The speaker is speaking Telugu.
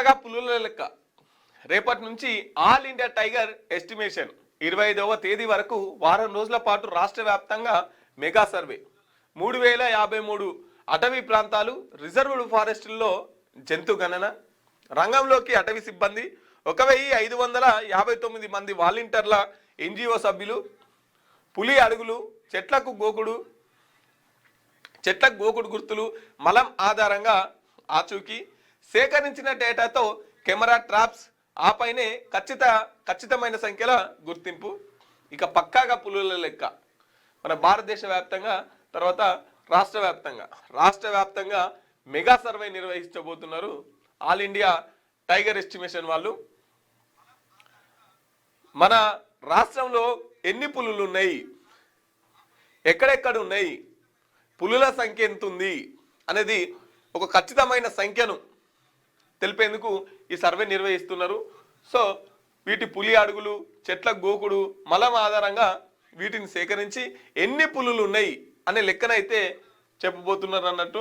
పక్కాగా పులుల లెక్క రేపటి నుంచి ఆల్ ఇండియా టైగర్ ఎస్టిమేషన్ 25వ తేదీ వరకు వారం రోజుల పాటు రాష్ట్ర వ్యాప్తంగా మెగా సర్వే 3053 అటవీ ప్రాంతాలు రిజర్వ్డ్ ఫారెస్టుల్లో జంతు గణన రంగంలోకి అటవీ సిబ్బంది 1559 మంది వాలంటీర్ల ఎన్జిఓ సభ్యులు పులి అడుగులు చెట్లకు గోకుడు గుర్తులు మలం ఆధారంగా ఆచూకీ సేకరించిన డేటాతో కెమెరా ట్రాప్స్ ఆపైనే ఖచ్చితమైన సంఖ్యల గుర్తింపు ఇక పక్కాగా పులుల లెక్క మన భారతదేశ వ్యాప్తంగా తర్వాత రాష్ట్ర వ్యాప్తంగా మెగా సర్వే నిర్వహించబోతున్నారు ఆల్ ఇండియా టైగర్ ఎస్టిమేషన్ వాళ్ళు మన రాష్ట్రంలో ఎన్ని పులులు ఉన్నాయి ఎక్కడెక్కడ ఉన్నాయి పులుల సంఖ్య ఎంత ఉంది అనేది ఒక ఖచ్చితమైన సంఖ్యను తెలిపేందుకు ఈ సర్వే నిర్వహిస్తున్నారు సో వీటి పులి అడుగులు చెట్ల గోకుడు మలం ఆధారంగా వీటిని సేకరించి ఎన్ని పులులు ఉన్నాయి అనే లెక్కనైతే చెప్పబోతున్నారు అన్నట్టు